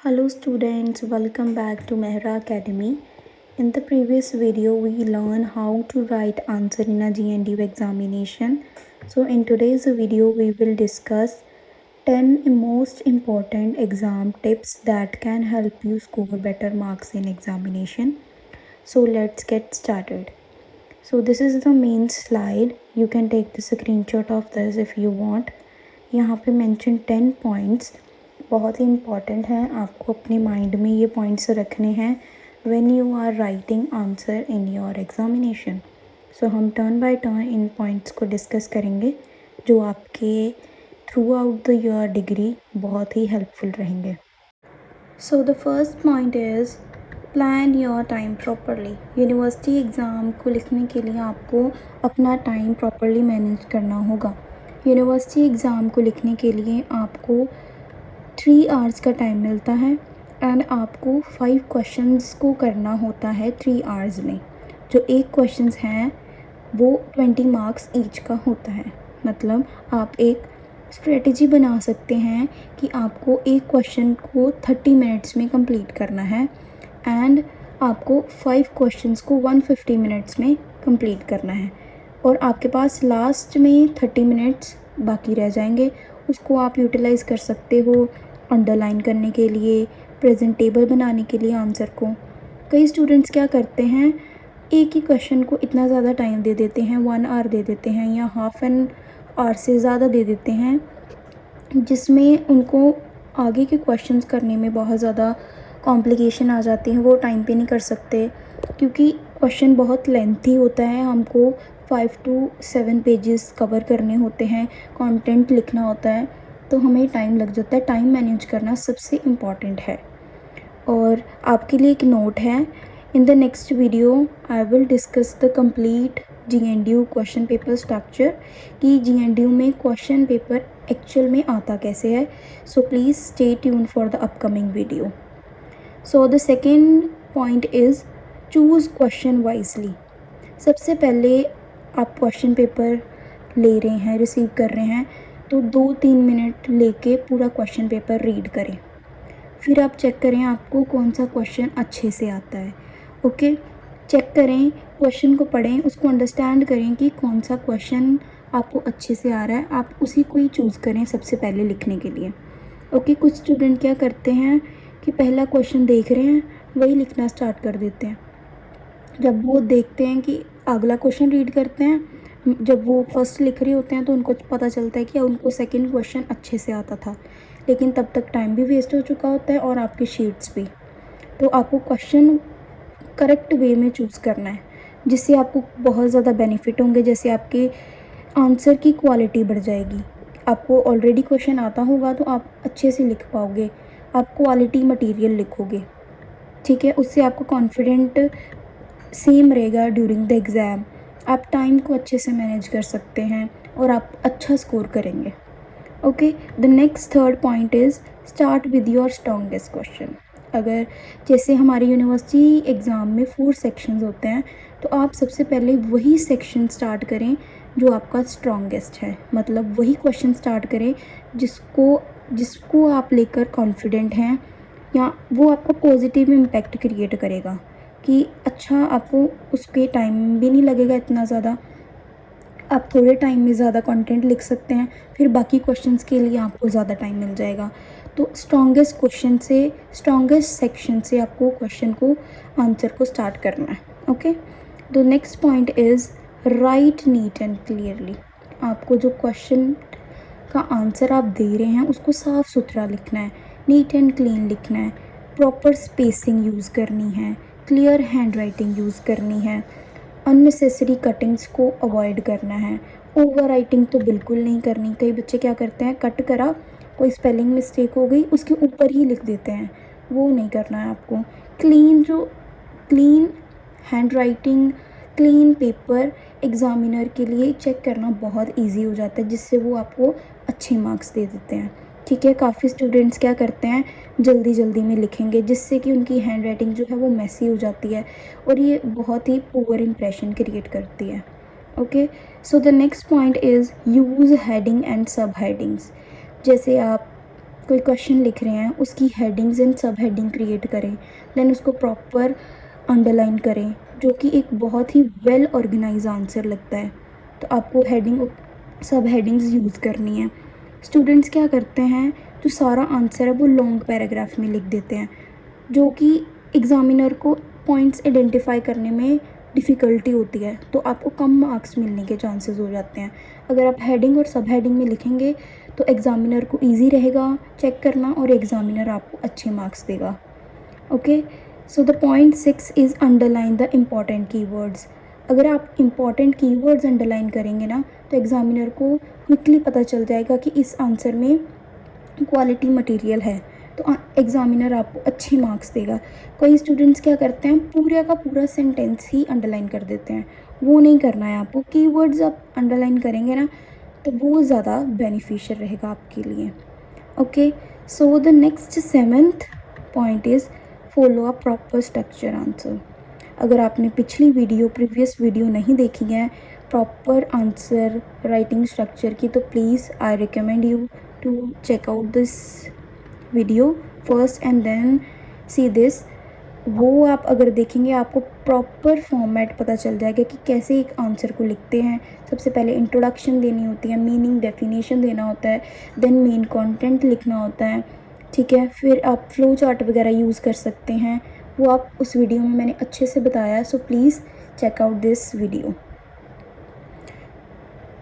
Hello students, welcome back to Mehra Academy. In the previous video, we learned how to write answer in a GNDU examination. So in today's video, we will discuss 10 most important exam tips that can help you score better marks in examination. So let's get started. So this is the main slide. You can take the screenshot of this if you want. यहाँ पे mention 10 points बहुत ही important हैं, आपको अपने mind में ये points रखने हैं when you are writing answer in your examination. So हम turn by turn in points को डिस्कस करेंगे जो आपके throughout the your degree बहुत ही हेल्पफुल रहेंगे. So the first point is plan your time properly. University exam को लिखने के लिए आपको अपना टाइम प्रॉपरली मैनेज करना होगा. यूनिवर्सिटी एग्ज़ाम को लिखने के लिए आपको 3 आवर्स का टाइम मिलता है एंड आपको 5 क्वेश्चंस को करना होता है 3 आवर्स में. जो एक क्वेश्चंस हैं वो 20 मार्क्स ईच का होता है. मतलब आप एक स्ट्रेटजी बना सकते हैं कि आपको एक क्वेश्चन को 30 मिनट्स में कंप्लीट करना है एंड आपको 5 क्वेश्चंस को 150 मिनट्स में कंप्लीट करना है और आपके पास लास्ट में 30 मिनट्स बाकी रह जाएंगे. उसको आप यूटिलाइज़ कर सकते हो अंडरलाइन करने के लिए, प्रेजेंटेबल बनाने के लिए आंसर को. कई स्टूडेंट्स क्या करते हैं, एक ही क्वेश्चन को इतना ज़्यादा टाइम दे देते हैं, 1 आवर दे देते हैं या हाफ एन आवर से ज़्यादा दे देते हैं, जिसमें उनको आगे के क्वेश्चंस करने में बहुत ज़्यादा कॉम्प्लिकेशन आ जाती है. वो टाइम पे नहीं कर सकते क्योंकि क्वेश्चन बहुत लेंथी होता है. हमको 5 to 7 पेजेस कवर करने होते हैं, कंटेंट लिखना होता है, तो हमें टाइम लग जाता है. टाइम मैनेज करना सबसे इम्पॉर्टेंट है. और आपके लिए एक नोट है, in the next video I will discuss the complete GNDU question paper structure कि GNDU में क्वेश्चन पेपर एक्चुअल में आता कैसे है. So please stay tune for the upcoming video. So the second point is choose question wisely. सबसे पहले आप question paper ले रहे हैं, रिसीव कर रहे हैं, तो 2-3 मिनट लेके पूरा क्वेश्चन पेपर रीड करें. फिर आप चेक करें आपको कौन सा क्वेश्चन अच्छे से आता है. ओके, चेक करें, क्वेश्चन को पढ़ें, उसको अंडरस्टैंड करें कि कौन सा क्वेश्चन आपको अच्छे से आ रहा है. आप उसी को ही चूज़ करें सबसे पहले लिखने के लिए. ओके, कुछ स्टूडेंट क्या करते हैं कि पहला क्वेश्चन देख रहे हैं, वही लिखना स्टार्ट कर देते हैं. जब वो देखते हैं कि अगला क्वेश्चन रीड करते हैं, जब वो फर्स्ट लिख रहे होते हैं तो उनको पता चलता है कि उनको सेकंड क्वेश्चन अच्छे से आता था, लेकिन तब तक टाइम भी वेस्ट हो चुका होता है और आपकी शीट्स भी. तो आपको क्वेश्चन करेक्ट वे में चूज़ करना है जिससे आपको बहुत ज़्यादा बेनिफिट होंगे. जैसे आपके आंसर की क्वालिटी बढ़ जाएगी. आपको ऑलरेडी क्वेश्चन आता होगा तो आप अच्छे से लिख पाओगे, आप क्वालिटी मटेरियल लिखोगे. ठीक है, उससे आपको कॉन्फिडेंट सेम रहेगा ड्यूरिंग द एग्ज़ाम. आप टाइम को अच्छे से मैनेज कर सकते हैं और आप अच्छा स्कोर करेंगे. Okay, the next third point is start with your strongest question. अगर जैसे हमारे यूनिवर्सिटी एग्ज़ाम में 4 सेक्शंस होते हैं, तो आप सबसे पहले वही सेक्शन स्टार्ट करें जो आपका स्ट्रॉन्गेस्ट है. मतलब वही क्वेश्चन स्टार्ट करें जिसको आप लेकर कॉन्फिडेंट हैं या वो आपको पॉजिटिव इम्पैक्ट क्रिएट करेगा कि अच्छा आपको उसके टाइम भी नहीं लगेगा इतना ज़्यादा. आप थोड़े टाइम में ज़्यादा कंटेंट लिख सकते हैं, फिर बाकी क्वेश्चंस के लिए आपको ज़्यादा टाइम मिल जाएगा. तो स्ट्रॉन्गेस्ट सेक्शन से आपको क्वेश्चन को आंसर को स्टार्ट करना है. Okay, the next point is right neat and clearly. आपको जो क्वेश्चन का आंसर आप दे रहे हैं उसको साफ़ सुथरा लिखना है, नीट एंड क्लीन लिखना है, प्रॉपर स्पेसिंग यूज़ करनी है, क्लियर हैंड राइटिंग यूज़ करनी है, अननेसेसरी कटिंग्स को अवॉइड करना है, ओवर राइटिंग तो बिल्कुल नहीं करनी. कई बच्चे क्या करते हैं, कट करा, कोई स्पेलिंग मिस्टेक हो गई, उसके ऊपर ही लिख देते हैं. वो नहीं करना है आपको. Clean hand writing, clean paper examiner के लिए चेक करना बहुत ईजी हो जाता है, जिससे वो आपको अच्छे मार्क्स दे देते हैं. ठीक है, काफ़ी स्टूडेंट्स क्या करते हैं, जल्दी जल्दी में लिखेंगे जिससे कि उनकी हैंड राइटिंग जो है वो मैसी हो जाती है और ये बहुत ही पुअर इंप्रेशन क्रिएट करती है. Okay, so the next point is use heading and सब हेडिंग्स. जैसे आप कोई क्वेश्चन लिख रहे हैं उसकी हेडिंग्स एंड सब हेडिंग क्रिएट करें, देन उसको प्रॉपर अंडरलाइन करें, जो कि एक बहुत ही वेल ऑर्गेनाइज आंसर लगता है। तो आपको हेडिंग सब हेडिंग्स यूज़ करनी है। स्टूडेंट्स क्या करते हैं, जो सारा आंसर है वो लॉन्ग पैराग्राफ में लिख देते हैं, जो कि एग्ज़ामिनर को पॉइंट्स आइडेंटिफाई करने में डिफ़िकल्टी होती है, तो आपको कम मार्क्स मिलने के चांसेस हो जाते हैं। अगर आप हेडिंग और सब हेडिंग में लिखेंगे तो एग्ज़ामिनर को ईजी रहेगा चेक करना और एग्ज़ामिनर आपको अच्छे मार्क्स देगा। Okay, so the point 6 is underline the important keywords. अगर आप इम्पॉर्टेंट कीवर्ड्स अंडरलाइन करेंगे ना तो एग्ज़ामिनर को क्विकली पता चल जाएगा कि इस आंसर में क्वालिटी मटेरियल है, तो एग्ज़ामिनर आपको अच्छे मार्क्स देगा। कई स्टूडेंट्स क्या करते हैं, पूरा का पूरा सेंटेंस ही अंडरलाइन कर देते हैं, वो नहीं करना है आपको। कीवर्ड्स आप अंडरलाइन करेंगे ना तो वो ज़्यादा बेनिफिशियल रहेगा आपके लिए। Okay, so the next 7th point is follow a proper structure answer. अगर आपने प्रीवियस वीडियो नहीं देखी है प्रॉपर आंसर राइटिंग स्ट्रक्चर की, तो please I recommend you to check out this video first and then see this. वो आप अगर देखेंगे आपको प्रॉपर फॉर्मेट पता चल जाएगा कि कैसे एक आंसर को लिखते हैं। सबसे पहले इंट्रोडक्शन देनी होती है, मीनिंग डेफिनेशन देना होता है, देन मेन कंटेंट लिखना होता है, ठीक है। फिर आप फ्लो चार्ट वगैरह यूज़ कर सकते हैं, वो आप उस वीडियो में मैंने अच्छे से बताया है, so please check out this video.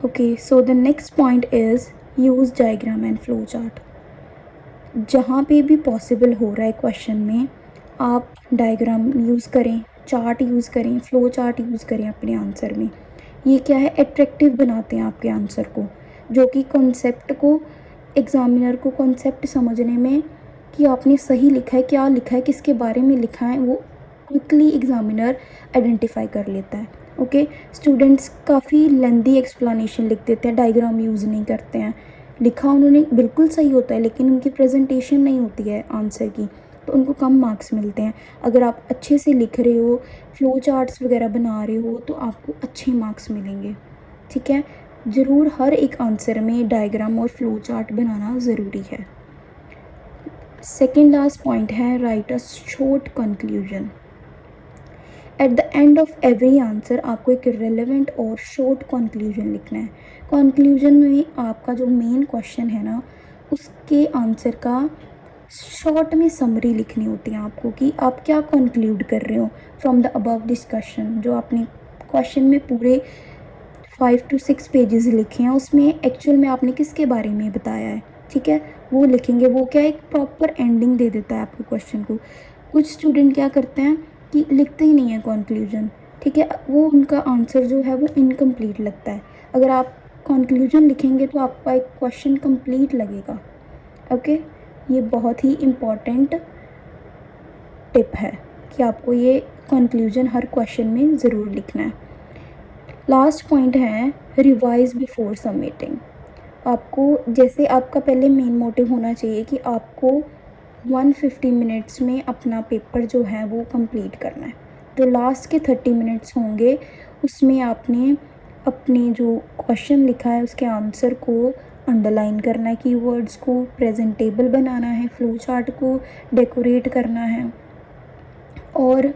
Okay, so the next point is use diagram and flow chart. जहाँ पे भी पॉसिबल हो रहा है क्वेश्चन में आप डायग्राम यूज़ करें, चार्ट यूज़ करें, फ्लो चार्ट यूज़ करें अपने आंसर में। ये क्या है, अट्रैक्टिव बनाते हैं आपके आंसर को, जो कि कॉन्सेप्ट को एग्ज़ामिनर को कॉन्सेप्ट समझने में कि आपने सही लिखा है, क्या लिखा है, किसके बारे में लिखा है, वो क्विकली एग्ज़ामिनर आइडेंटिफाई कर लेता है। ओके, स्टूडेंट्स काफ़ी लेंदी एक्सप्लेनेशन लिख देते हैं, डायग्राम यूज़ नहीं करते हैं। लिखा उन्होंने बिल्कुल सही होता है लेकिन उनकी प्रेजेंटेशन नहीं होती है आंसर की, तो उनको कम मार्क्स मिलते हैं। अगर आप अच्छे से लिख रहे हो, फ्लो चार्ट्स वगैरह बना रहे हो, तो आपको अच्छे मार्क्स मिलेंगे, ठीक है। ज़रूर हर एक आंसर में डायग्राम और फ्लो चार्ट बनाना ज़रूरी है। सेकेंड लास्ट पॉइंट है right a short conclusion. At the end of every answer आपको एक रिलेवेंट और शॉर्ट कंक्लूजन लिखना है। कंक्लूजन में आपका जो मेन क्वेश्चन है ना उसके आंसर का शॉर्ट में समरी लिखनी होती है आपको, कि आप क्या कंक्लूड कर रहे हो फ्रॉम द अबव डिस्कशन। जो आपने क्वेश्चन में पूरे 5 to 6 पेजेस लिखे हैं, उसमें एक्चुअल में आपने किसके बारे में बताया है, ठीक है, वो लिखेंगे। वो क्या एक प्रॉपर एंडिंग दे देता है आपके क्वेश्चन को। कुछ स्टूडेंट क्या करते हैं कि लिखते ही नहीं है कंक्लूजन, ठीक है, वो उनका आंसर जो है वो इनकम्प्लीट लगता है। अगर आप कंक्लूजन लिखेंगे तो आपका एक क्वेश्चन कंप्लीट लगेगा। ओके, ये बहुत ही इम्पॉर्टेंट टिप है कि आपको ये कंक्लूजन हर क्वेश्चन में ज़रूर लिखना है। लास्ट पॉइंट है रिवाइज बिफोर सबमिटिंग। आपको जैसे आपका पहले मेन मोटिव होना चाहिए कि आपको 150 मिनट्स में अपना पेपर जो है वो कंप्लीट करना है। जो लास्ट के 30 मिनट्स होंगे उसमें आपने अपने जो क्वेश्चन लिखा है उसके आंसर को अंडरलाइन करना है, कीवर्ड्स को प्रेजेंटेबल बनाना है, फ्लो चार्ट को डेकोरेट करना है, और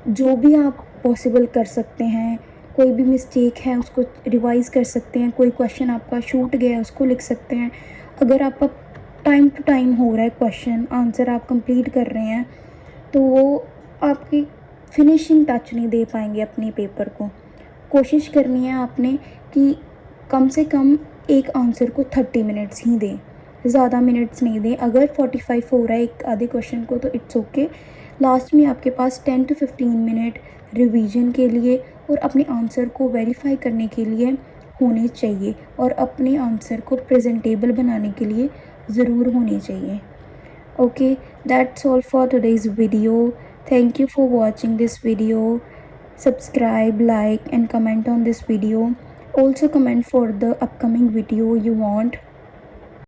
जो भी आप पॉसिबल कर सकते हैं, कोई भी मिस्टेक है उसको रिवाइज़ कर सकते हैं, कोई क्वेश्चन आपका छूट गया है उसको लिख सकते हैं। अगर आपका टाइम टू टाइम हो रहा है क्वेश्चन आंसर आप कंप्लीट कर रहे हैं, तो वो आपकी फिनिशिंग टच नहीं दे पाएंगे अपने पेपर को। कोशिश करनी है आपने कि कम से कम एक आंसर को 30 मिनट्स ही दें, ज़्यादा मिनट्स नहीं दें। अगर 45 हो रहा है एक आधे क्वेश्चन को तो इट्स ओके। लास्ट में आपके पास 10 to 15 मिनट रिवीजन के लिए और अपने आंसर को वेरीफाई करने के लिए होने चाहिए, और अपने आंसर को प्रेजेंटेबल बनाने के लिए ज़रूर होने चाहिए। Okay, that's all for today's video. Thank you for watching this video. Subscribe, like and comment on this video. Also comment for the upcoming video you want.